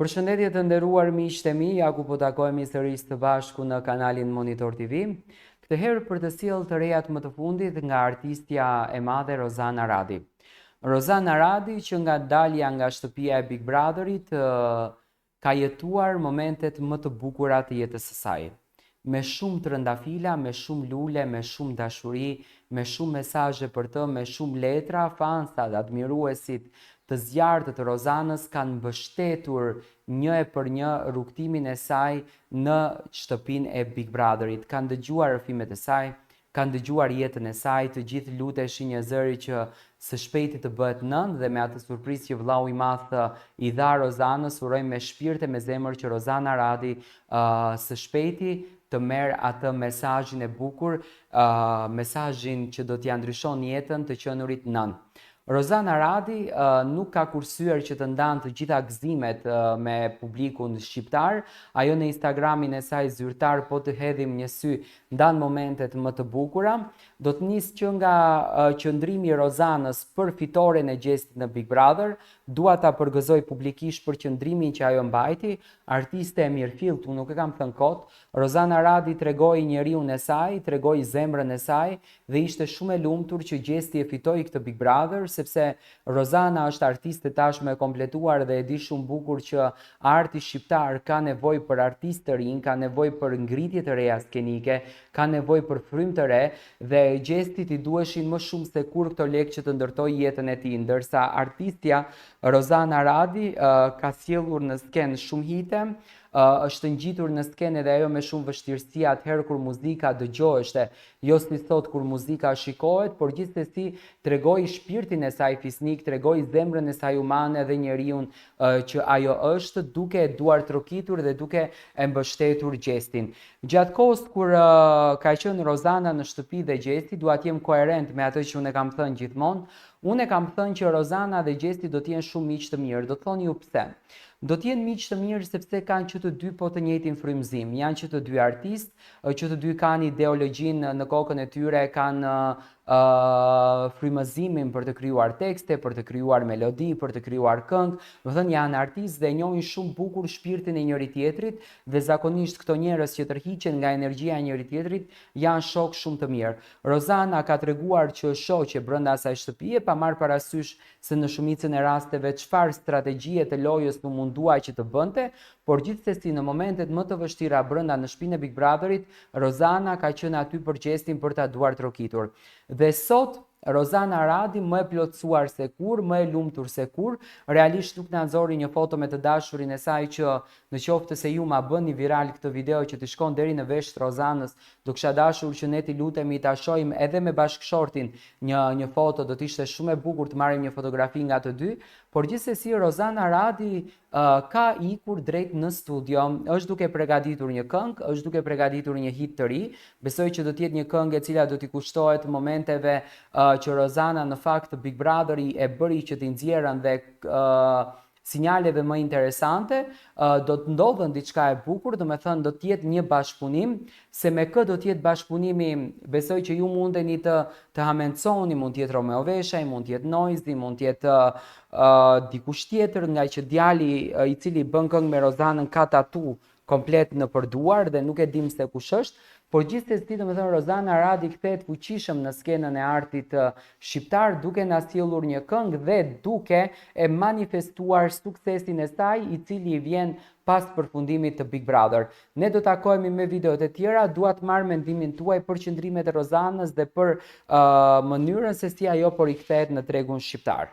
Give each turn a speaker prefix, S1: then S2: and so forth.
S1: Përshëndetje të nderuar miqtë e mi, ja ku po takohemi sërish të bashku në kanalin Monitor TV. Këtë herë për të sjellë të rejat më të fundit nga artistja e madhe Rozana Radi. Rozana Radi që nga dalja nga shtëpia e Big Brotherit ka jetuar momentet më të bukura të jetës së saj. Me shumë trëndafila, me shumë lule, me shumë dashuri, me shumë mesazhe për të, me shumë letra, fansat, admiruesit të zjarrt të Rozanës kanë mbështetur një e për një rrugtimin e saj në shtëpinë e Big Brotherit. Kanë dëgjuar rrëfimet e saj, kanë dëgjuar jetën e saj, të gjithë luteshin një zëri që së shpejti të bëhet nënë dhe me atë surprizë që vllau i madh i dha Rozanës, urojmë me shpirt e me zemër që Rozana Radi së shpejti të merr atë mesazhin e bukur, mesazhin që do t'ia ndryshon jetën të qenurit nën. Rozana Radi nuk ka kursyer që të ndanë të gjitha gëzimet me publikun shqiptar. Ajo në Instagramin e saj zyrtar, po të hedhim një sy, ndan momentet më të bukura. Do të nis që nga qëndrimi i Rozanës për fitoren e gjestit në Big Brother. Dua ta përgëzoj publikisht për qëndrimin që ajo mbajti. Artiste e mirëfillt, unë nuk e kam thënë kot. Rozana Radi tregoi njeriun e saj, tregoi zemrën e saj dhe ishte shumë e lumtur që gjesti e fitoi këtë Big Brother, sepse Rozana është artiste tashmë e kompletuar dhe e di shumë bukur që arti shqiptar ka nevojë për artistë të rinj, ka nevojë për ngritje të reja skenike, ka nevojë për frymë të re dhe gjestit i duheshin më shumë se kur këto lekë që të ndërtoj jetën e tij, ndërsa artistja Rozana Radi ka sjellur në skenë shumë hite, është ngjitur në skenë edhe ajo me shumë vështirësi atëherë kur muzika dëgjoheshte, jo si sot kur muzika shikohet, por gjithsesi tregoi shpirtin e saj fisnik, tregoi zemrën e saj umane dhe njeriun që ajo është, duke e duar trokitur dhe duke e mbështetur gjestin. Gjatë kohës kur ka qenë Rozana në shtëpi dhe gjesti, dua të jem koherent me atë që unë e kam thënë gjithmonë. Unë e kam thënë që Rozana dhe gjesti do të jenë shumë miq të mirë. Do të thoni ju pse? Do të jenë miq të mirë sepse kanë që të dy po të njëjtin frymëzim. Janë që të dy artistë, që të dy kanë ideologjinë në kokën e tyre, kanë frymëzimin për të krijuar tekste, për të krijuar melodi, për të krijuar këngë. Do të thënë janë artistë dhe njohin shumë bukur shpirtin e njëri tjetrit dhe zakonisht këto njerëz që tërhiqen nga energjia e njëri tjetrit janë shok shumë të mirë. Rozana ka treguar që është shoqe brenda asaj shtëpie, pa marrë parasysh se në shumicën e rasteve çfarë strategjie të lojës u mundua që të bënte, por gjithsesi në momentet më të vështira brenda në shtëpinë e Big Brotherit, Rozana ka qenë aty për gjestin, për ta duar trokitur. Dhe sot Rozana Radi më e plotësuar se kur, më e lumtur se kur, realisht nuk na nxori një foto me të dashurin e saj që në qoftë se ju ma bëni viral këtë video që t'i shkon deri në veshët Rozanës, do kisha dashur që ne t'i lutemi ta shohim edhe me bashkëshortin një foto, do t'ishte shumë e bukur të marrim një fotografi nga të dy, por gjithsesi Rozana Radi ka ikur drejt në studio, është duke përgatitur një këngë, është duke përgatitur një hit të ri. Besoj që do të jetë një këngë e cila do t'i kushtohet momenteve që Rozana në fakt Big Brotheri e bëri që t'i nxjerrën dhe sinjaleve më interesante, do të ndodhen diçka e bukur, do me thënë do të jetë një bashkëpunim, se me kë do të jetë bashkëpunimi, besoj që ju mundeni të hamenconi, mund të jetë Romeo Veshaj, mund të jetë Noizi, mund të jetë dikush tjetër, nga që djali i cili bën këngë me Rozanën ka tatu komplet në përduar dhe nuk e dim se kush është, por gjithsesi domethënë Rozana Radi kthehet fuqishëm në skenën e artit shqiptar duke na sjellur një këngë dhe duke e manifestuar suksesin e saj i cili i vjen pas përfundimit të Big Brother. Ne do takohemi me videot e tjera, dua të marr mendimin tuaj për qëndrimet e Rozanës dhe për mënyrën se si ajo po rikthehet në tregun shqiptar.